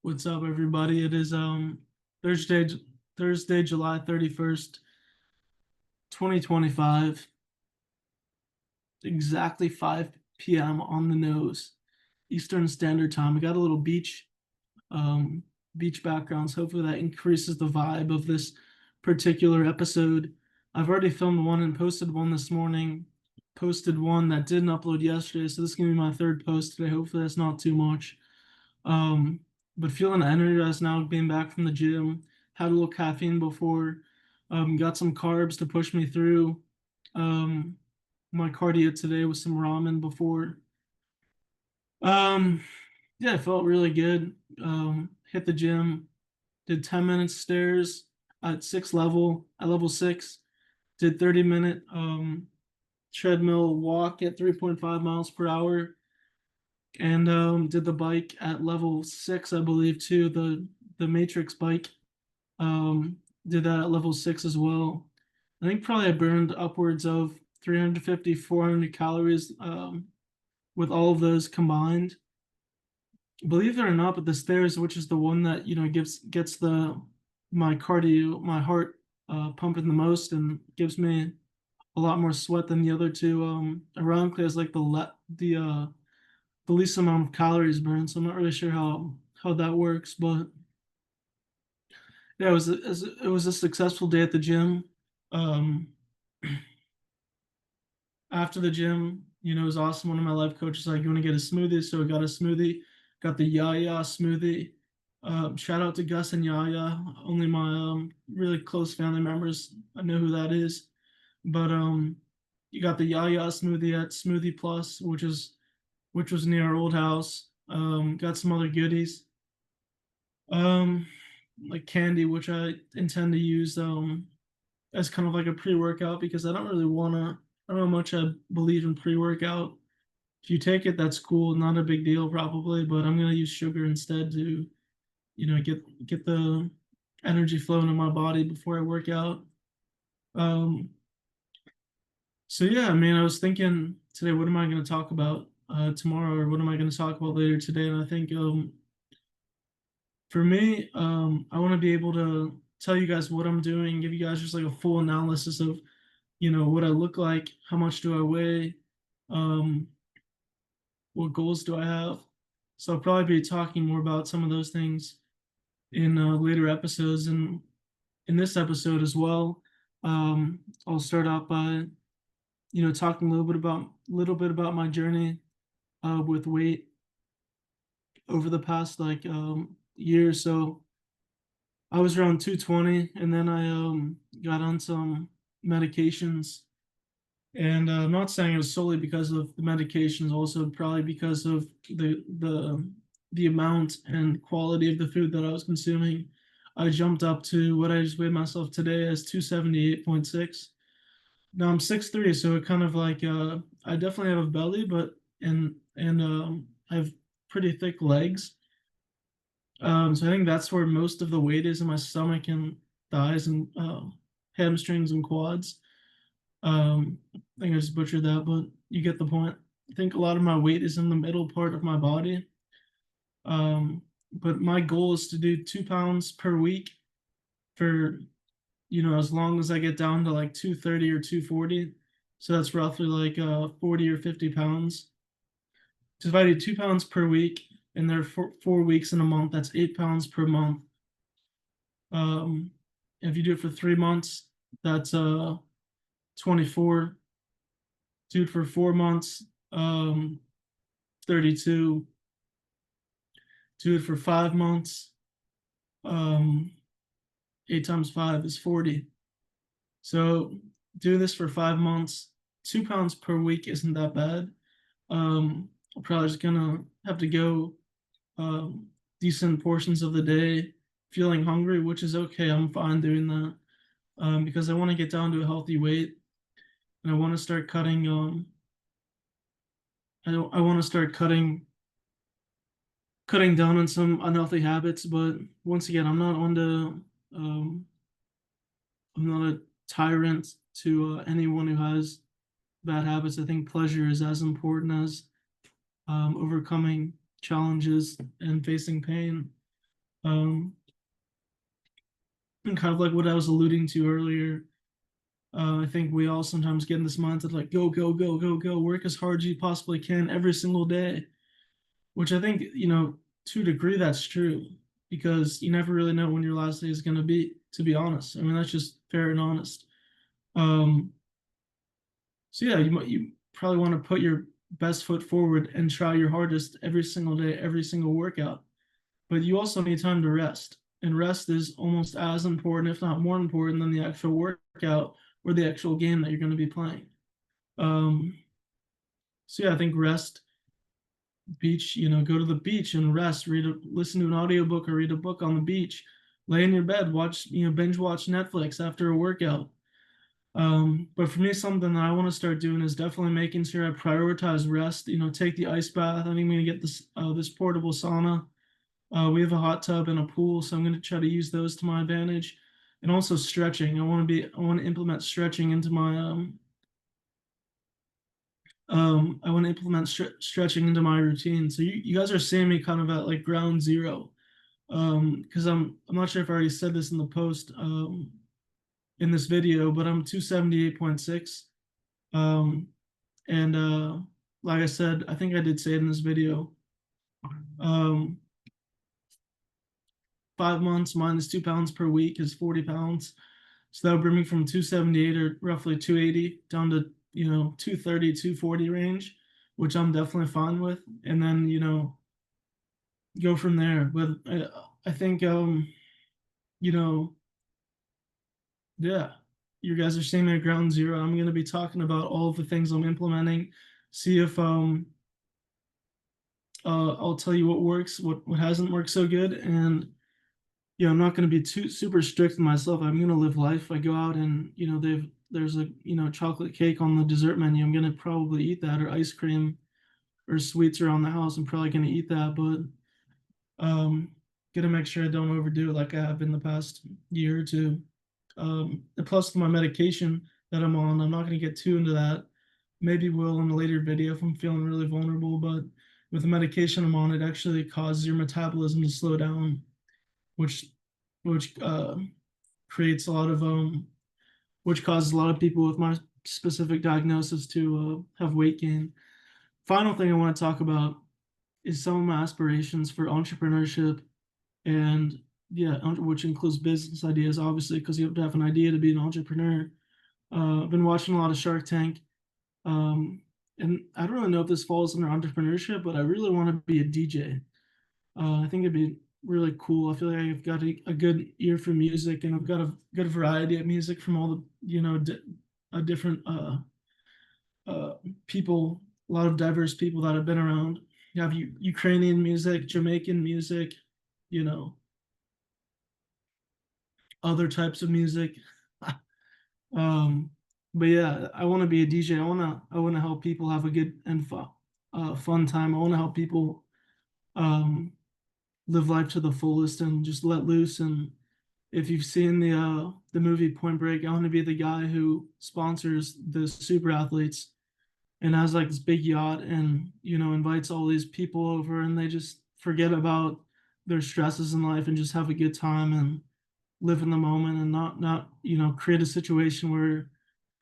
What's up, everybody? It is Thursday, Thursday, July 31st, 2025, exactly 5 p.m. on the nose, Eastern Standard Time. We got a little um beach backgrounds. Hopefully that increases the vibe of this particular episode. I've already filmed one and posted one this morning. Posted one that didn't upload yesterday, so this is gonna be my third post today. Hopefully that's not too much. Um, but feeling energized now, being back from the gym. Had a little caffeine before. Got some carbs to push me through. Um, my cardio today with some ramen before. Um, yeah, I felt really good. Hit the gym, did 10 minutes stairs at level six. Did 30-minute treadmill walk at 3.5 miles per hour, and did the bike at level six, I believe, too. The Matrix bike. Did that at level six as well. I think probably I burned upwards of 350, 400 calories with all of those combined. Believe it or not, but the stairs, which is the one that gets the my cardio, my heart pumping the most, and gives me a lot more sweat than the other two. Ironically, is like the least amount of calories burned. So I'm not really sure how that works, but yeah, it was a successful day at the gym. Um, After the gym, it was awesome. One of my life coaches like, "You want to get a smoothie?" So I got a smoothie. Got the Yaya smoothie. Shout out to Gus and Yaya. Only my really close family members I know who that is. But you got the Yaya smoothie at Smoothie Plus, which was near our old house. Got some other goodies. Um, like candy, which I intend to use as kind of like a pre-workout because I don't really wanna. I don't know how much I believe in pre-workout. If you take it, that's cool, not a big deal probably, but I'm gonna use sugar instead to, get the energy flowing in my body before I work out. Um, so yeah, I mean, I was thinking today, what am I gonna talk about tomorrow, or what am I gonna talk about later today? And I think for me, I want to be able to tell you guys what I'm doing, give you guys just like a full analysis of, what I look like, how much do I weigh, um, what goals do I have. So I'll probably be talking more about some of those things in later episodes, and in this episode as well. I'll start out by, talking a little bit about my journey with weight over the past like year or so. I was around 220, and then I got on some medications. And I'm not saying it was solely because of the medications, also probably because of the amount and quality of the food that I was consuming. I jumped up to what I just weighed myself today as 278.6. Now I'm 6'3", so it kind of like I definitely have a belly, but and I have pretty thick legs. So I think that's where most of the weight is in my stomach and thighs and hamstrings and quads. I think I just butchered that, but you get the point. I think a lot of my weight is in the middle part of my body. Um, but my goal is to do 2 pounds per week for, as long as I get down to like 230 or 240. So that's roughly like 40 or 50 pounds. So if I do 2 pounds per week and there are 4 weeks in a month, that's 8 pounds per month. Um, if you do it for 3 months, that's 24. Do it for 4 months, 32. Do it for 5 months. Um, 8 times 5 is 40. So do this for 5 months. 2 pounds per week isn't that bad. I'm probably just gonna have to go decent portions of the day feeling hungry, which is okay. I'm fine doing that because I want to get down to a healthy weight, and I want to start cutting. I want to start cutting down on some unhealthy habits. But once again, um, I'm not a tyrant to anyone who has bad habits. I think pleasure is as important as overcoming challenges and facing pain. Um, and kind of like what I was alluding to earlier, I think we all sometimes get in this mindset like go, go, go, go, go, work as hard as you possibly can every single day, which I think, to a degree that's true because you never really know when your last day is going to be, to be honest. I mean, that's just fair and honest. Um, so yeah, you probably want to put your best foot forward and try your hardest every single day, every single workout. But you also need time to rest. And rest is almost as important, if not more important, than the actual workout or the actual game that you're going to be playing. Um, so yeah, I think rest, beach, go to the beach and rest, listen to an audiobook or read a book on the beach, lay in your bed, watch, binge watch Netflix after a workout. But for me, something that I want to start doing is definitely making sure I prioritize rest. Take the ice bath. I think I'm gonna get this portable sauna. We have a hot tub and a pool, so I'm going to try to use those to my advantage. And also stretching. I want to implement stretching into my I want to implement stretching into my routine. So you guys are seeing me kind of at like ground zero. Because I'm not sure if I already said this in the post in this video, but I'm 278.6. Um, and like I said, I think I did say it in this video. Um, 5 months minus 2 pounds per week is 40 pounds. So that would bring me from 278 or roughly 280 down to, 230, 240 range, which I'm definitely fine with. And then, go from there. But I think, you know, yeah, you guys are seeing me at ground zero. I'm going to be talking about all of the things I'm implementing, see if, I'll tell you what works, what hasn't worked so good. And, I'm not going to be too super strict with myself. I'm going to live life. I go out and there's a chocolate cake on the dessert menu. I'm going to probably eat that, or ice cream or sweets around the house. I'm probably going to eat that, but gonna make sure I don't overdo it like I have in the past year or two. And plus with my medication that I'm on, I'm not going to get too into that. Maybe will in a later video if I'm feeling really vulnerable, but with the medication I'm on, it actually causes your metabolism to slow down, which which creates a lot of which causes a lot of people with my specific diagnosis to have weight gain. Final thing I want to talk about is some of my aspirations for entrepreneurship, and yeah, which includes business ideas, obviously, because you have to have an idea to be an entrepreneur. I've been watching a lot of Shark Tank, um, and I don't really know if this falls under entrepreneurship, but I really want to be a DJ. I think it'd be really cool. I feel like I've got a good ear for music, and I've got a good variety of music from all the different uh, people, a lot of diverse people that have been around. You have Ukrainian music, Jamaican music, you know, other types of music. um, but yeah, I want to be a DJ. I wanna help people have a good and fun time. I want to help people um, live life to the fullest and just let loose. And if you've seen the movie Point Break, I want to be the guy who sponsors the super athletes and has like this big yacht, and invites all these people over, and they just forget about their stresses in life and just have a good time and live in the moment, and not create a situation where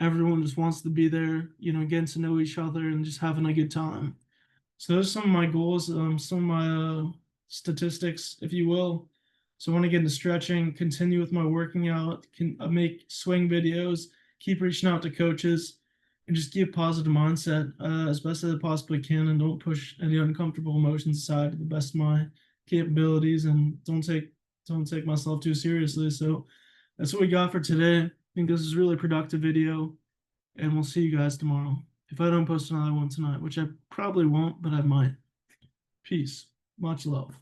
everyone just wants to be there, getting to know each other and just having a good time. So those are some of my goals, some of my statistics, if you will. So I want to get into stretching, continue with my working out, can make swing videos, keep reaching out to coaches, and just keep a positive mindset as best as I possibly can, and don't push any uncomfortable emotions aside to the best of my capabilities, and don't take myself too seriously. So that's what we got for today. I think this is a really productive video, and we'll see you guys tomorrow. If I don't post another one tonight, which I probably won't, but I might. Peace. Much love.